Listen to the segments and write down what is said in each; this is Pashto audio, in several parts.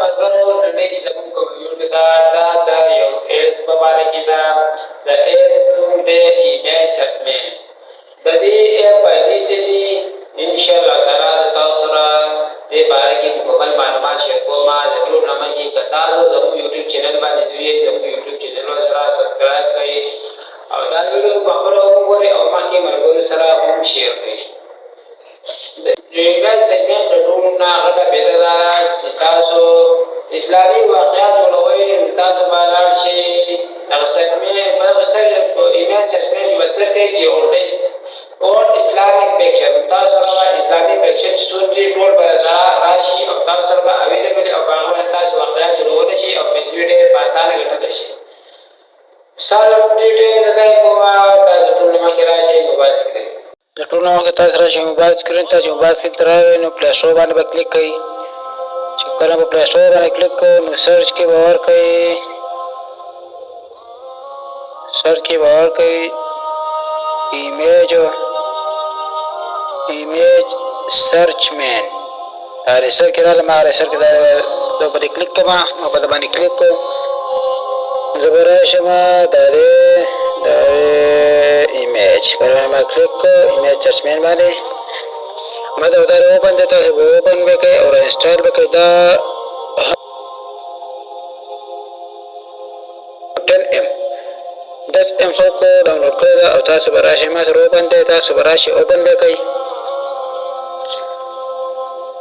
ملګرو نړۍ چې زموږ په ویډیو ده دا د یو ایپس په باره کې ده. د ایپ نوم دی ایمیج سرچمین. د دې ایپ فایدې څه دي؟ انشاءالله تعالی د تاسو سره دې باره کې مکمل معلومات شیر کوم. د ټول نه مخکې که تاسو زموږ یوټیوب چینل باندې وئ زموږ یوټیوب چینل سره سبسکرایب کړئ او دا ویډیو په خپله وګورئ او مخکې ملګرو سره هم شیر کړئ. د ایمیج سرچمین د ټولو نه غټه فایده دا ده چې تاسو اسلامي واقعات جوړوئ نو تاسو به لاړ شئ دغه سرچمین په دغه ایمیج سرچمین کې به سرچ کوئ چې اولډ اسلامیک پکچر. تاسو سره به اسلامي پکچر چې څوک دي ټول به سره راشي او تاسو سره به اویلیبل او په هغه باندې تاسو واقعات جوړولی شئ او پیسې ډېر په اسانه ګټلی شئ. ستاسو ډیټیل نه ضایع کوم. تاسو ټول نه مخکې راشئ موبایل سکرین د ټول نه مخکې تاسو راشئ موبایل سکرین. تاسو موبایل سکرین ته راغلئ نو پلی سټور باندې به کلیک کوئ. چې کله په پلی سټور باندې کلیک کوو نو سرچ کې به ورکوئ ایمیج سرچمین. دا ریسر کې راغلم هغه ریسر کې دا باندې کلیک کوم او په دا باندې کلیک کوم. زه به راشم دا دی ایمیج پر باندې ما کلیک کوم ایمیج سرچمین باندې ما دا اوپن دی. تاسو به اوپن به کوئ او انسټال به کوئ. دا 10M کو ډاونلوډ کړی ده او تاسو به راشئ ما سره اوپن دی. تاسو به راشئ اوپن به کوئ.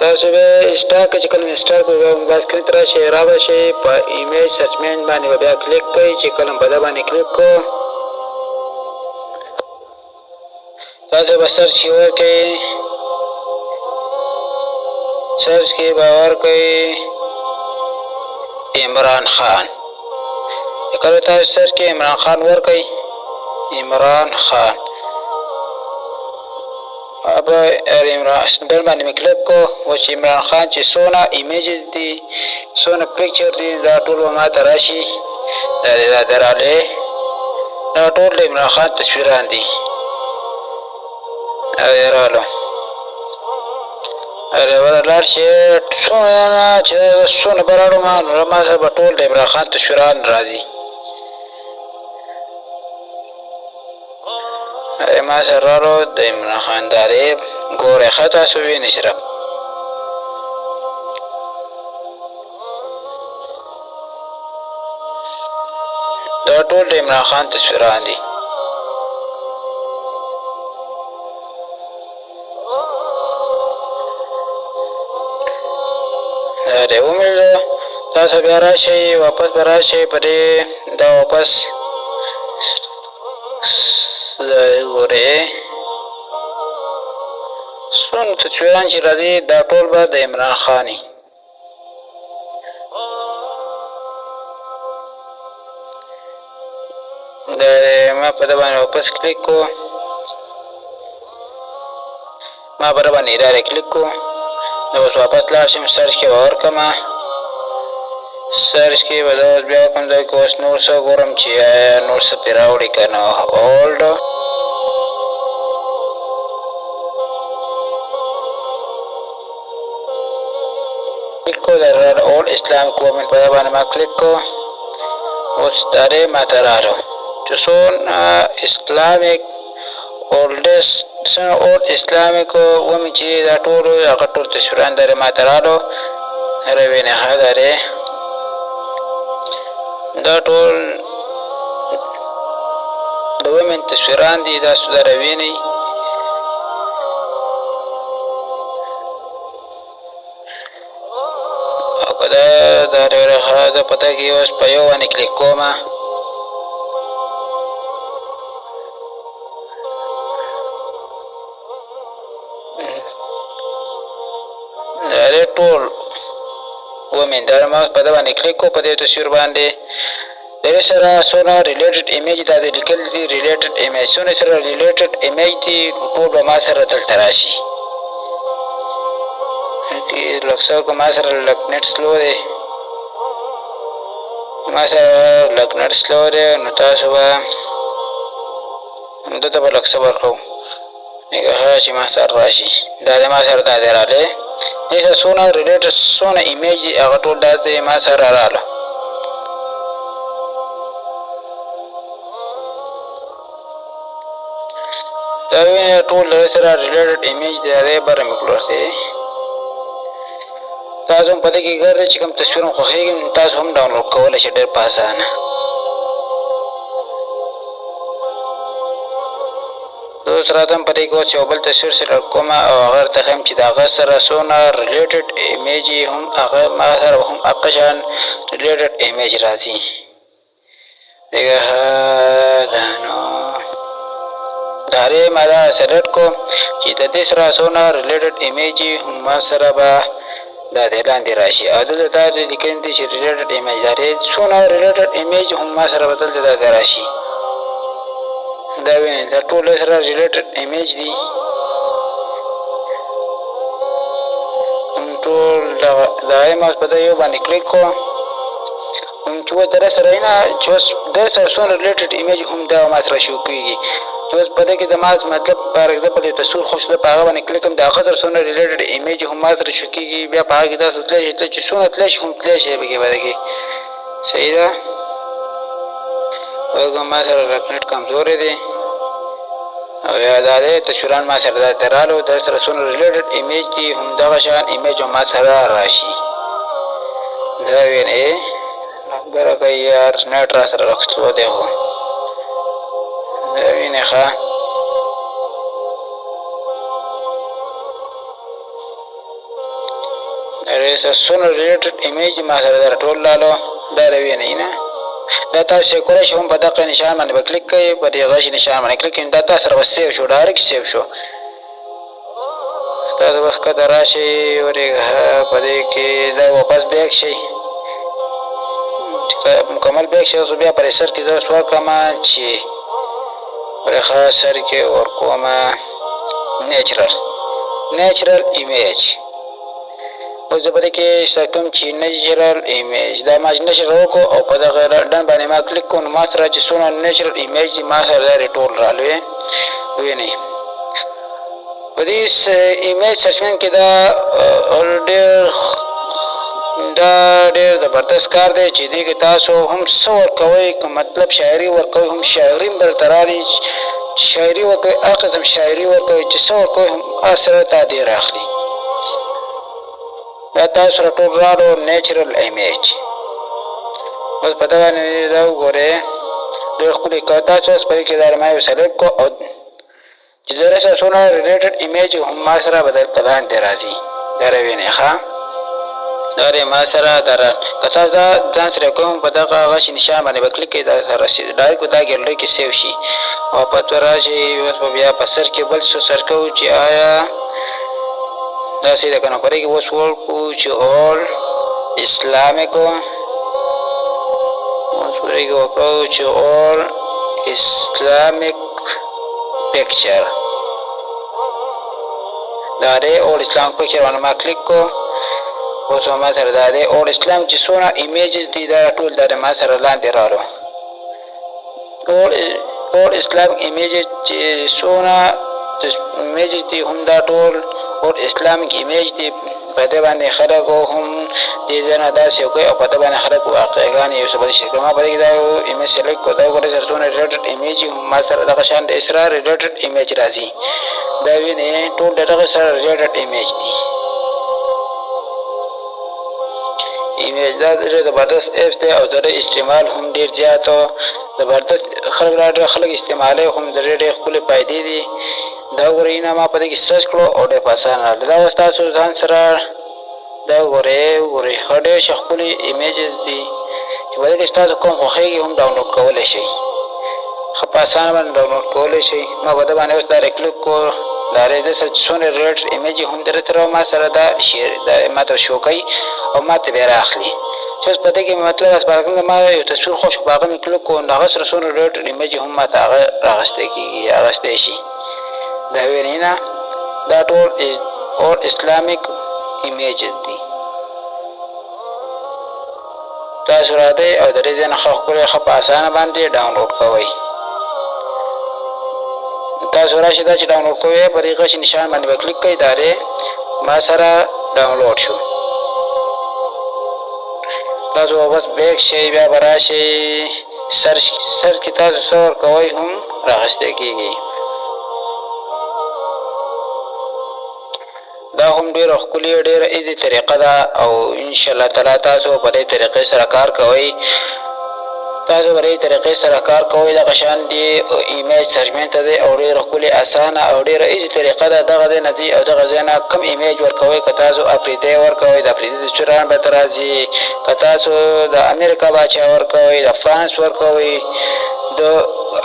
تاسو به انسټال کړئ. چې کله انسټال کړئ بیا موبایل سکرین ته راشئ را به شئ په ایمیج سرچمین باندې به بیا کلیک کوئ. چې کله په دا باندې کلیک کوو تاسو به سرچ کې ورکوئ. سرچ کې به ورکوئ عمران خان. کله تاسو سرچ کې عمران خان ورکوئ عمران خان به دل باندې مې کلیک کو و چې عمران خان چې څونه ایمیجز دي څونه پکچر دي دا ټول به ما ته راشي. دا درغلی دا ټول د عمران خان تصویران دي. رالو لاړ شي څونه به راړو نو ما سره به ټول د عمران خان تصویران راځي. ما سره راړو د عمران خان دارې ګورئ ښه تاسو وینئ صرف دا ټول د عمران خان تصویران دي. دا ومنله تاسو بیا راشئ واپس به راشئ په دې دا واپس ګورئ څونه تصویران چې راځي دا ټول به د عمران خان وي. ما په ده باندې واپس کلیک کو ما په ده باندې اداره کلیک کو نو اوس واپس لاړ شم سرچ کې به ورکړم. سرچ کې به زه اوس بیا کوم ځای کې اوس نور څه ګورم چې آیا نور څه پرې راوړي که نه. اولډ کلیک کو د اولډ اسلامیک وومن په ده باندې ما کلیک کو. اوس دا دی ما ته راغلو چې څونه اسلامیک اولډ اسلامیک وومن چې دا ټول هغه ټول تصویران دا ما ته راغلو. وینئ ښه دا دی دا ټول د وومن تصویران دي. تاسو دا راوینئ او که دا ډېره ښه ده په ده کې اوس په یو باندې کلیک کوم. دا دی ټول وومن دا ما په ده باندې کلیک کو په دې تصویر باندې د دې سره څونه ریلیټډ ایمیج دا د لیکل دي ریلیټډ ایمیج څونه سره ریلیټډ ایمیج دي ټول به ما سره دلته راشي. لږ څه که ما سره لږ نټ سلو دی نو تاسو به دته به لږ صبر کوو نګه چې ما سره راشي دا د ما سره دا دی رالی دې څونه ریلیټډ څونه ایمیج دي هغه ټول داسې ما سره راغله دا وینې ټول له سره ریلیټډ ایمیج دی هغې بره مې کړو دی تاسو هم په دې کې ګرځئ چې کوم تصویر مو خوښېږي تاسو هم ډاونلوډ کولی شئ ډېر په اسانه اوس راته هم په دې کې اوس یو بل تصویر سلیکټ کوم او هغه ورته ښیم چې د هغه سره څونه ریلیټډ ایمیج یې هم هغه ما سره هم هغه شان ریلیټډ ایمیج راځي دیګه دا نو دا هرې ما دا سلیکټ کوم چې د دې سره څونه ریلیټډ ایمیج یې هم ما سره به دا د لاندې راشي او دلته دا لیکلي دي چې ریلیټډ ایمیج دا څونه ریلیټډ ایمیج هم ما سره به دلته دا راشي دا وینئ دا ټول سره ریلیټډ ایمیج دي ټول دا ما په دې یو باندې کلیک کوم چې اوس در سره نه چې اوس د سره څونه ریلیټډ ایمیج هم دا ما سره شو کېږي چې اوس په دې کې د ما مطلب فار ایگزامپل یو تصویر خوښ دی په هغه باندې کلیک کوم د هغه سره څونه ریلیټډ ایمیج هم ما سره شو کېږي بیا په هغه کې تاسو تللی شئ چې څونه تللی شئ هم تللی شئ پکې په دې کې صحیح ده وګورم ما سره رکنیټ کمزوری دی او یا دا دی تصویران ما سره دا ترالو در سره څونه ریلیټډ ایمیج دي همدغه شان ایمیج هم ما سره راشي دا وینئ لږ کوي یار نیټ را سره رخصتو دی خو دا وینئ ښه څونه ریلیټډ ایمیج ما سره در ټول لالو دا د وینئ نه دا تاسو یې کولی شئ هم په دغه نشان باندې به کلیک کوئ په دې غږ نشان باندې کلیک کوئ دا تاسو سره به سیو شو ډایرکټ سیو شو تاسو به ښکته راشئ ورېږه په دې کې دا واپس بیک شئ مکمل بیک شئ اوس بیا په سر کې زه اوس ورکړم چې ورېښه سر کې ورکوم نیچرل ایمیج اوس زه په دې کې کوم چې نیچرل ایمیج دا ما نشر وکړو او په دغه ډن باندې ما کلیک کړو نو ما سره چې څونه نیچرل ایمیج دي ما سره دا ټول رالوی وینئ په دې ایمیج سرچمن کې دا ډېر زبردست کار دی چې دې کې تاسو هم څه ورکوئ که مطلب شاعري ورکوئ هم شاعري هم درته رالي شاعري ورکوئ هر قسم شاعري ورکوئ چې څه ورکوئ هم هر سره تا ډېر اخلي دا تاسو سره ټول راړو نیچرل ایمیج اوس په دغه باندې دا وګورئ ډېر ښکلي تاسو اوس په دې کې دا ما یو سلیکټ کړو او چې د سره څونه ریلیټډ ایمیج هم ما سره به درته لاندې راځي دا وینئ ښه دا ما سره که تاسو دا ځان سره کوم په دغه غش نشان باندې به کلیک کړئ دا ډایرکټ په دا ګیلرۍ کې سیو شي واپس به راشئ اوس به بیا په سر کې بل څه سرچ کوو چې آیا داسې ده که نه په دې کې اوس وکړو چې all islamic اوس په دې کې وکړو چې all islamic picture دا دی all islamic picture باندې ما کلیک کړو اوس ما سره دا دی all islamic چې څونه ایمیجز دي دا ټول دا ما سره لاندې رالو all islamic images چې څونه ایمیجز دي هم دا ټول اور اسلامیک ایمیج دی په دې باندې خلک هم دې ځای نه داسې وکړي او په دې باندې خلک واقعګانې یو څه بل شي که ما په دې کې دا یو ایمیج سلیکټ کړو دا وګورئ سره څونه ریلیټډ ایمیج هم ما سره دغه شان د اسرا ریلیټډ ایمیج راځي دا وینئ ټول د دغه سره ریلیټډ ایمیج دي ایمیج دا ډېر زبردست ایپس دی او د دې استعمال هم ډېر زیات زبردست خلک استعمالوي هم د ډېرې ښکلې فایدې دي دا وګورئ نه ما په دې کې سرچ کړو او ډېر په اسانه راغله دا اوس تاسو ځان سره دا وګورئ ښه ډېر ښکلي ایمیجز دي چې په دې کې ستاسو کوم خوښېږي هم ډاونلوډ کولی شئ ښه په اسانه باندې ډاونلوډ کولی شئ ما په دې باندې اوس دا کلیک کړو دا دې سره څونه ریلیټډ ایمیج هم درته ما سره دا ما ته شو کوي او ما ته بیا رااخلي چې اوس په دې کې مطلب اسپارکن ما یو تصویر خوښ په هغه مې کلیک کړو نو هغه سره څونه ریلیټډ ایمیج هم ما ته هغه راغستی کېږي اغستی شي دا وینئ نه دا ټول اسلامیک ایمیجز دي تاسو راځئ او د دې ځای نه ښه ښکلی ښه په اسانه باندې ډاونلوډ کوئ تاسو راشئ دا چې ډاونلوډ کوئ په دې غشي نشان باندې به کلیک کوئ دا دی ما سره ډاونلوډ شو تاسو بس بیک شئ بیا به راشئ سرچ کې تاسو څه ورکوئ هم راغستی کېږي دا هم ډېره ښکلې ډېره ایزي طریقه ده او انشاءالله تعالی تاسو په دې طریقې سره کار کوئ تاسو په دې طریقې سره کار کوئ دغه شان دي ایمیج سرچمنټ ته دی او ډېره ښکلې اسانه او ډېره ایزي طریقه ده دغه ځای نه ځي او دغه ځای نه کوم ایمیج ورکوئ که تاسو افریدی ورکوئ د افریدي رسټورانټ به ته راځي که تاسو د امریکا باچا ورکوئ د فرانس ورکوئ د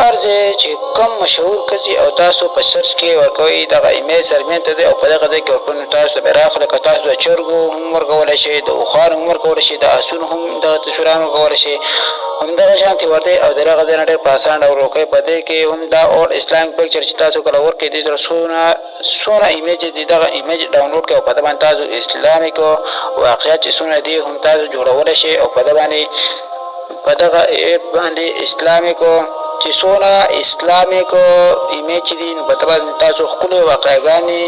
هر ځای چې کم مشهور کسي او تاسو په سرچ کې ورکوئ دغه ایمیج سرچمنټ ته دی او په دغه ځای کې ورکوئ نو تاسو به راخله که تاسو د چرګو هم ورکولی شئ د اوښانو هم ورکولی شئ د اسونو هم دغه تصویران ورکولی شئ همدغه شانتې ورته او د هغه ځای نه ډېر په اسانه ډول ورکوئ په دې کې هم دا اول اسلامک پکچر چې تاسو کله ورکوئ دې سره څونه ایمیج دي دغه ایمیج ډاونلوډ کړئ او په ده باندې تاسو اسلامک واقعیت چې څونه دي هم تاسو جوړولی شئ او په ده باندې په دغه ایپ باندې اسلامک چې څونه اسلامک ایمیج دي نو په ده باندې تاسو ښکلې واقعیګانې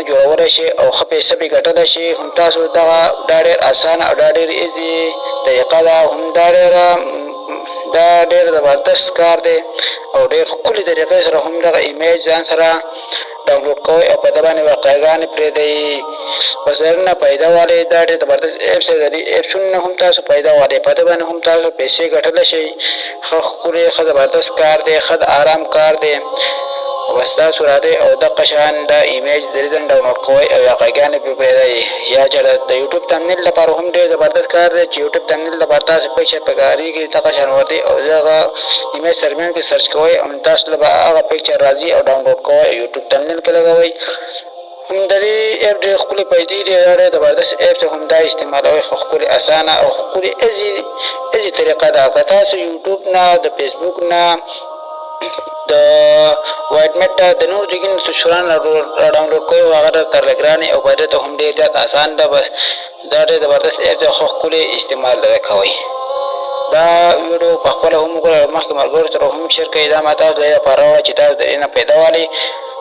جوړولی شئ او ښه پیسه پرې ګټلی شئ هم تاسو دغه دا ډېر اسانه او دا ډېر ایزي طریقه ده هم دا ډېر زبردست کار دی او ډېر ښکلې طریقې سره هم دغه ایمیج ځان سره ډاونلوډ کوئ او په ده باندې واقعیګانې پرېږدئ وزرونه پیدا والی دا ډېر زبردست ایپس دی د دې ایپسونو نه هم تاسو پیدا والی په ده باندې هم تاسو پیسې ګټلی شئ ښه ښکلې ښه زبردست کار دی ښه د ارام کار دی بس تاسو راځئ او دغه شان دا ایمیج د دې ډاونلوډ کوئ او واقعیګانې پرې پرېږدئ یا چې د یوټیوب تمنیل لپاره هم ډېر زبردست کار دی چې یوټیوب تمنیل لپاره تاسو پکچر په کارېږي دغه شان ورځئ او دغه ایمیج سرچمنټ کې سرچ کوئ او تاسو ته به هغه پکچر راځي او ډاونلوډ کوئ او یوټیوب تمنیل کې لګوئ هم د دې ایپ ډېر ښکلې پیدې دي دا ډېر زبردست ایپ دی هم دا استعمالوئ ښه ښکلې اسانه او ښکلې ایزي طریقه ده که تاسو یوټیوب نه د فیسبوک نه د وایټ میټ د نورو ځایونو نه تصویران راډاونلوډ کوئ او هغه درته لږ او په دې ته هم ډېر زیات اسان ده بس دا ډېر زبردست ایپ دی ښه ښکلې استعمال لرئ کوئ دا ویډیو په خپله هم وګورئ مخکې ملګرو سره هم شیر کړئ دا ما تاسو د دې لپاره راوړی چې تاسو د دې نه پیدا والئ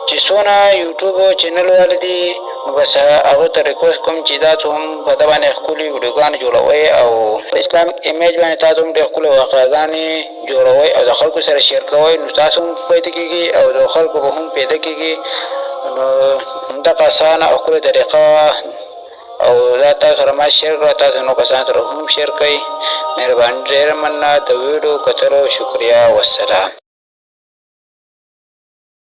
چې څونه یوټیوب چینل والي دي نو بس هغو ته ریکوست کوم چې تاسو هم په ده باندې ښکلې ویډیوګانې جوړوئ او په اسلامک ایمیج باندې تاسو هم ډېر ښکلې واقعیګانې جوړوئ او د خلکو سره شیر کوئ نو تاسو هم پیدا کېږي او د خلکو به هم پیدا کېږي نو همدغه اسانه او ښکلې طریقه او دا تاسو سره ما شیر کړه تاسو نو کسانو سره هم شیر کړئ مهرباني ډېره مننه د ویډیو کتلو شکریه والسلام